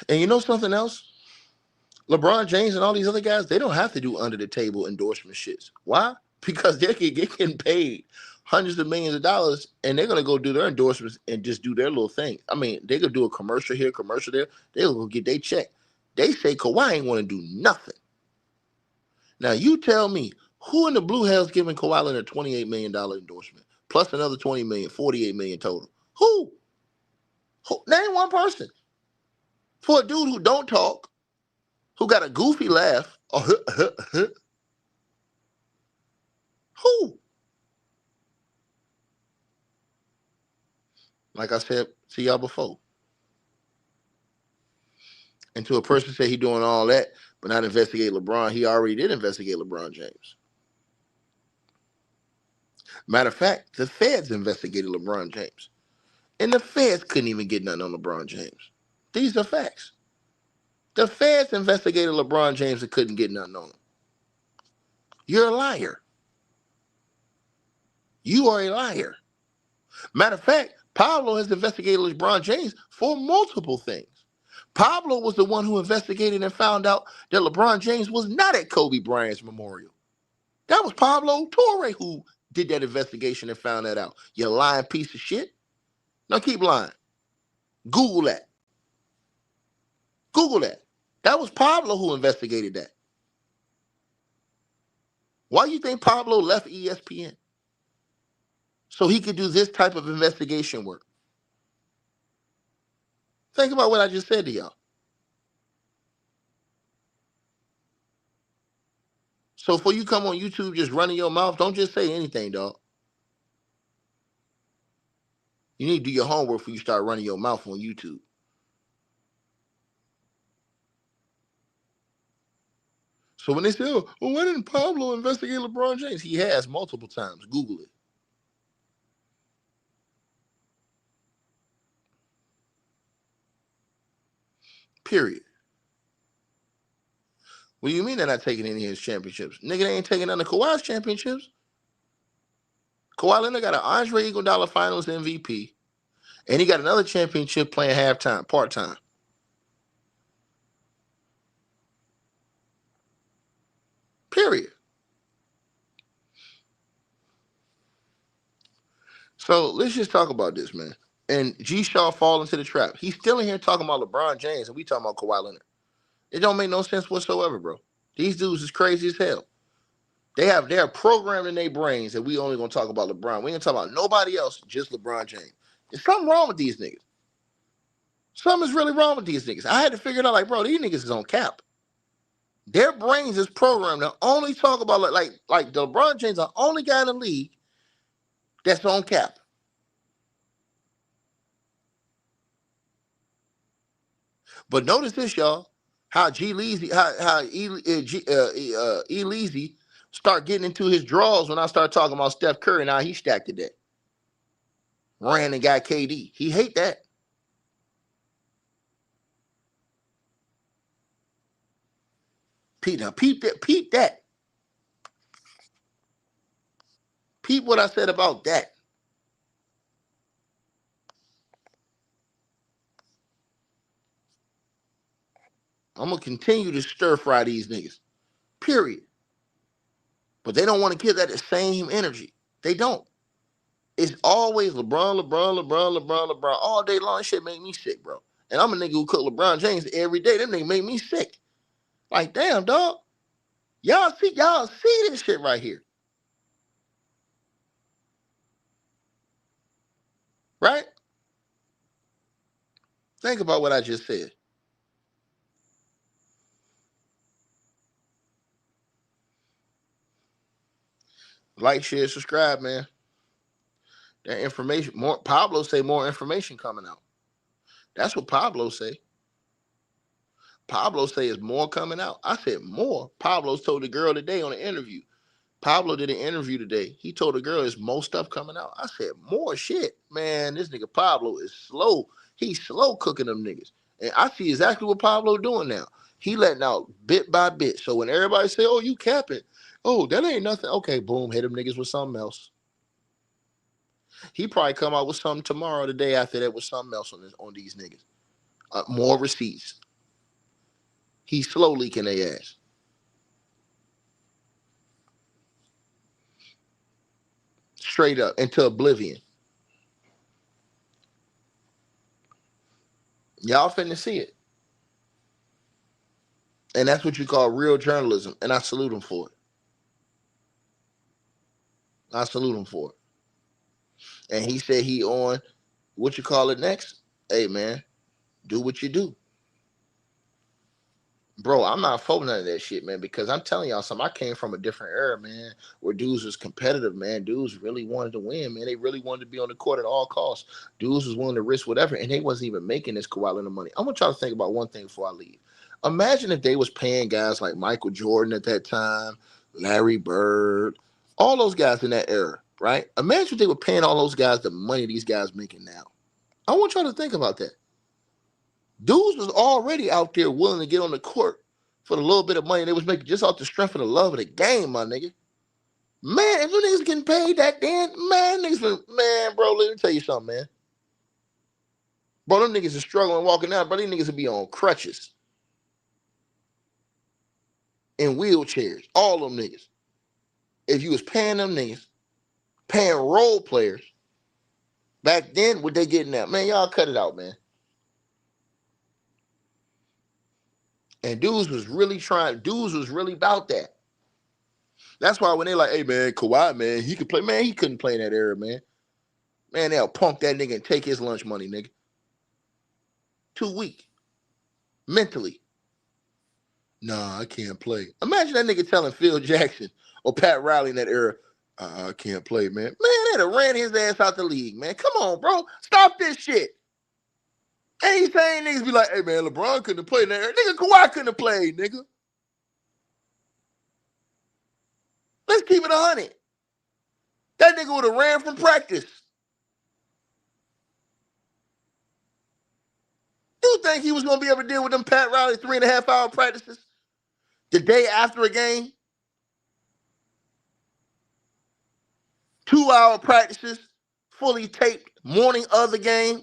S1: And you know something else? LeBron James and all these other guys, they don't have to do under the table endorsement shits. Why? Because they're getting paid hundreds of millions of dollars and they're going to go do their endorsements and just do their little thing. I mean, they could do a commercial here, commercial there. They'll go get their check. They say Kawhi ain't want to do nothing. Now, you tell me, who in the Blue Hell's giving Kawhi Leonard a $28 million endorsement? Plus another $20 million, $48 million total. Who? Name one person. For a dude who don't talk, who got a goofy laugh, who? Like I said to y'all before. And to a person say he doing all that, but not investigate LeBron, he already did investigate LeBron James. Matter of fact, the feds investigated LeBron James. And the feds couldn't even get nothing on LeBron James. These are facts. The feds investigated LeBron James and couldn't get nothing on him. You're a liar. You are a liar. Matter of fact, Pablo has investigated LeBron James for multiple things. Pablo was the one who investigated and found out that LeBron James was not at Kobe Bryant's memorial. That was Pablo Torre who did that investigation and found that out. You lying piece of shit. Now keep lying. Google that. Google that. That was Pablo who investigated that. Why do you think Pablo left ESPN? So he could do this type of investigation work. Think about what I just said to y'all. So before you come on YouTube just running your mouth, don't just say anything, dog. You need to do your homework before you start running your mouth on YouTube. So when they say, oh, well, why didn't Pablo investigate LeBron James? He has multiple times. Google it. Period. What do you mean they're not taking any of his championships? Nigga, they ain't taking none of Kawhi's championships. Kawhi Leonard got an Andre Iguodala Finals MVP, and he got another championship playing halftime, part-time. Period. So let's just talk about this, man. And G Shaw fall into the trap. He's still in here talking about LeBron James, and we talking about Kawhi Leonard. It don't make no sense whatsoever, bro. These dudes is crazy as hell. They're programmed in their brains that we only gonna talk about LeBron. We ain't gonna talk about nobody else, just LeBron James. There's something wrong with these niggas. Something's really wrong with these niggas. I had to figure it out, like, bro, these niggas is on cap. Their brains is programmed to only talk about like LeBron James, the only guy in the league that's on cap. But notice this, y'all, how G Leezy, how E Leezy start getting into his draws when I start talking about Steph Curry. Now he stacked to that. Ran and got KD. He hate that. Peep that. Peep that. Peep what I said about that. I'm gonna continue to stir fry these niggas. Period. But they don't want to give that the same energy. They don't. It's always LeBron all day long. Shit make me sick, bro. And I'm a nigga who cook LeBron James every day. Them niggas make me sick. Like, damn, dog. Y'all see this shit right here. Right? Think about what I just said. Like, share, subscribe, man. That information, more Pablo say more information coming out. That's what Pablo say. Pablo say is more coming out. I said more. Pablo's told the girl today on the interview. Pablo did an interview today. He told the girl there's more stuff coming out. I said, more shit. Man, this nigga Pablo is slow. He's slow cooking them niggas. And I see exactly what Pablo doing now. He letting out bit by bit. So when everybody say, oh, you capping. Oh, that ain't nothing. Okay, boom, hit them niggas with something else. He probably come out with something tomorrow, the day after that, with something else on these niggas. More receipts. He's slow leaking their ass. Straight up into oblivion. Y'all finna see it. And that's what you call real journalism. And I salute him for it. I salute him for it. And he said he on, what you call it next? Hey, man, do what you do. Bro, I'm not for none of that shit, man, because I'm telling y'all something. I came from a different era, man, where dudes was competitive, man. Dudes really wanted to win, man. They really wanted to be on the court at all costs. Dudes was willing to risk whatever, and they wasn't even making this Kawhi Leonard money. I want y'all to think about one thing before I leave. Imagine if they was paying guys like Michael Jordan at that time, Larry Bird, all those guys in that era, right? Imagine if they were paying all those guys the money these guys making now. I want y'all to think about that. Dudes was already out there willing to get on the court for the little bit of money they was making just off the strength of the love of the game, my nigga. Man, if you niggas getting paid that damn, man, niggas been, man, bro, let me tell you something, man. Bro, them niggas is struggling walking out, bro. These niggas would be on crutches, in wheelchairs, all them niggas. If you was paying them niggas, paying role players, back then, what they getting at? Man, y'all cut it out, man. And dudes was really about that. That's why when they like, hey man, Kawhi, man, he could play. Man, he couldn't play in that era, man. Man, they'll punk that nigga and take his lunch money, nigga. Too weak. Mentally. Nah, I can't play. Imagine that nigga telling Phil Jackson or Pat Riley in that era, I can't play, man. Man, they'd have ran his ass out the league, man. Come on, bro. Stop this shit. Ain't saying niggas be like, hey man, LeBron couldn't have played in that era. Nigga, Kawhi couldn't have played, nigga. Let's keep it 100. That nigga would have ran from practice. You think he was going to be able to deal with them Pat Riley 3.5 hour practices the day after a game? 2 hour practices, fully taped, morning of the game?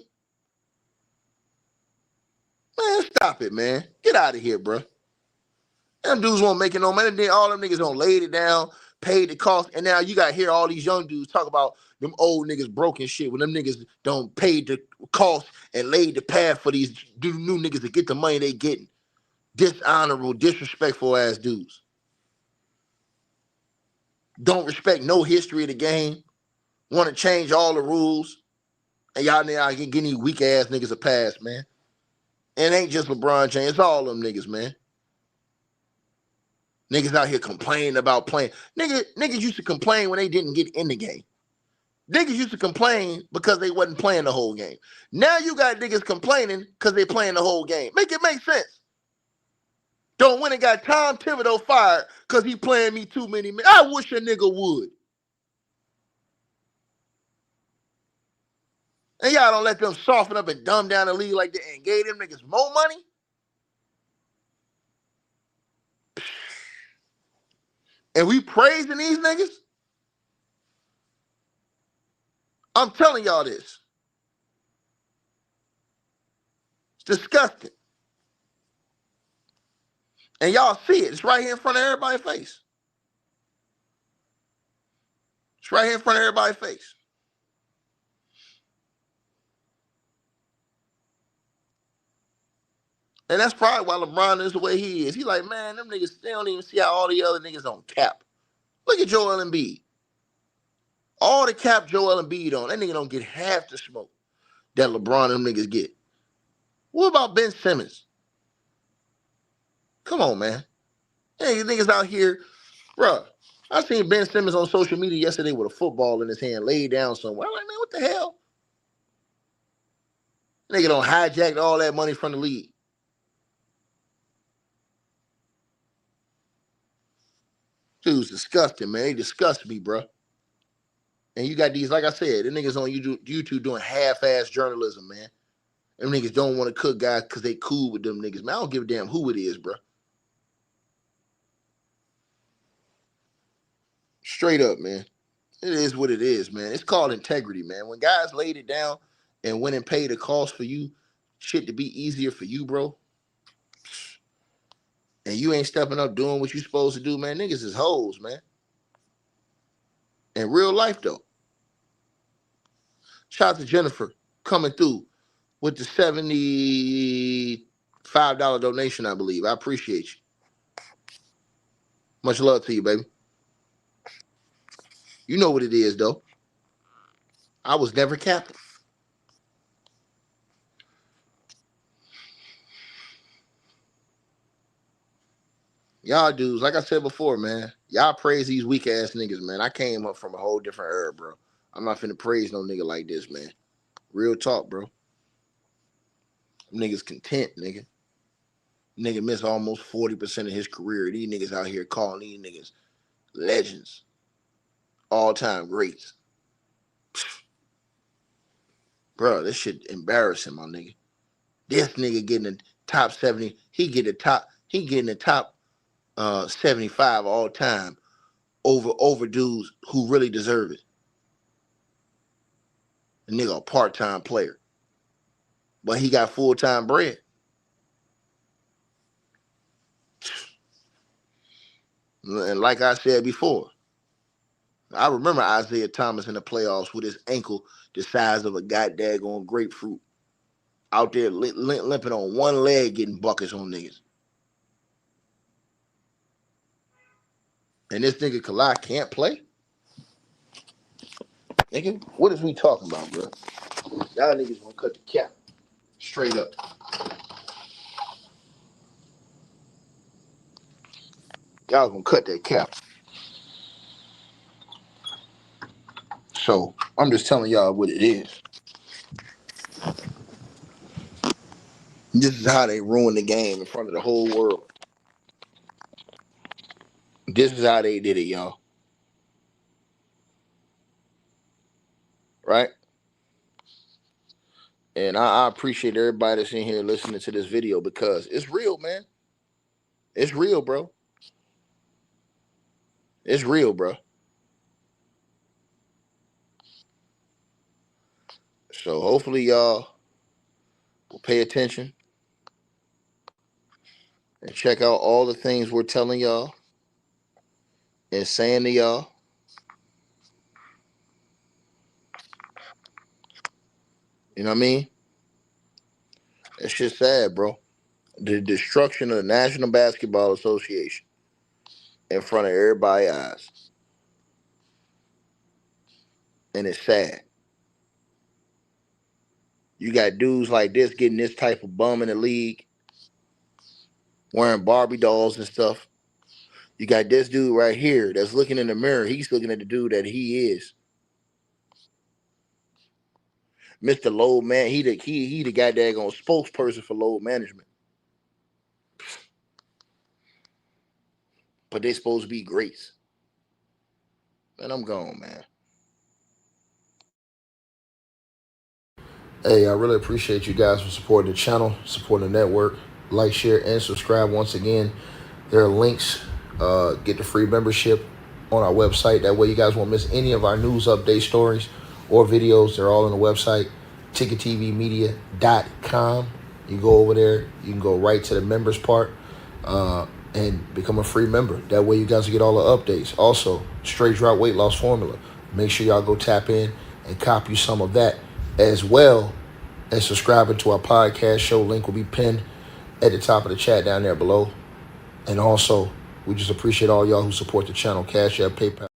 S1: Man, stop it, man. Get out of here, bro. Them dudes won't make it no money. Then all them niggas don't laid it down, paid the cost, and now you got to hear all these young dudes talk about them old niggas broken shit when them niggas don't pay the cost and laid the path for these new niggas to get the money they getting. Dishonorable, disrespectful ass dudes. Don't respect no history of the game. Want to change all the rules. And y'all now getting these weak ass niggas a pass, man. And it ain't just LeBron James. It's all them niggas, man. Niggas out here complaining about playing. Niggas used to complain when they didn't get in the game. Niggas used to complain because they wasn't playing the whole game. Now you got niggas complaining because they playing the whole game. Make it make sense. Don't win and got Tom Thibodeau fired because he playing me too many minutes. I wish a nigga would. And y'all don't let them soften up and dumb down the league like that and gave them niggas more money? And we praising these niggas? I'm telling y'all this. It's disgusting. And y'all see it. It's right here in front of everybody's face. It's right here in front of everybody's face. And that's probably why LeBron is the way he is. He like, man, them niggas, they don't even see how all the other niggas on cap. Look at Joel Embiid. All the cap Joel Embiid on, that nigga don't get half the smoke that LeBron and them niggas get. What about Ben Simmons? Come on, man. Hey, you niggas out here, bruh. I seen Ben Simmons on social media yesterday with a football in his hand, laid down somewhere. I'm like, man, what the hell? Nigga don't hijack all that money from the league. Dude's disgusting, man. They disgust me, bro. And you got these, like I said, the niggas on YouTube doing half-ass journalism, man. Them niggas don't want to cook guys because they cool with them niggas, man. I don't give a damn who it is, bro. Straight up, man. It is what it is, man. It's called integrity, man. When guys laid it down and went and paid the cost for you, shit to be easier for you, bro, and you ain't stepping up doing what you supposed to do, man, niggas is hoes, man. In real life, though. Shout out to Jennifer coming through with the $75 donation, I believe. I appreciate you. Much love to you, baby. You know what it is, though. I was never captain. Y'all dudes, like I said before, man, y'all praise these weak ass niggas, man. I came up from a whole different era, bro. I'm not finna praise no nigga like this, man. Real talk, bro. Niggas content, nigga. Nigga missed almost 40% of his career. These niggas out here calling these niggas legends, all time greats. Bro, this shit embarrassing, my nigga. This nigga getting the top 70. He getting the top 75 all time over dudes who really deserve it. The nigga a part-time player. But he got full-time bread. And like I said before, I remember Isaiah Thomas in the playoffs with his ankle the size of a goddamn grapefruit. Out there limping on one leg getting buckets on niggas. And this nigga Kawhi can't play? Nigga, what is we talking about, bro? Y'all niggas gonna cut the cap. Straight up. Y'all gonna cut that cap. So, I'm just telling y'all what it is. This is how they ruined the game in front of the whole world. This is how they did it, y'all. Right? And I appreciate everybody that's in here listening to this video because it's real, man. It's real, bro. It's real, bro. So hopefully y'all will pay attention and check out all the things we're telling y'all and saying to y'all. You know what I mean? It's just sad, bro. The destruction of the National Basketball Association in front of everybody's eyes. And it's sad. You got dudes like this getting this type of bum in the league, wearing Barbie dolls and stuff. You got this dude right here that's looking in the mirror. He's looking at the dude that he is. Mr. Load Man, he the goddamn spokesperson for load management. But they supposed to be greats. Man, I'm gone, man. Hey, I really appreciate you guys for supporting the channel, supporting the network. Like, share, and subscribe once again. There are links. Get the free membership on our website. That way you guys won't miss any of our news update stories or videos. They're all on the website, ticketvmedia.com. You go over there. You can go right to the members part and become a free member. That way you guys will get all the updates. Also, straight drought weight loss formula. Make sure y'all go tap in and copy some of that, as well as subscribing to our podcast show. Link will be pinned at the top of the chat down there below. And also, we just appreciate all y'all who support the channel. Cash App, PayPal.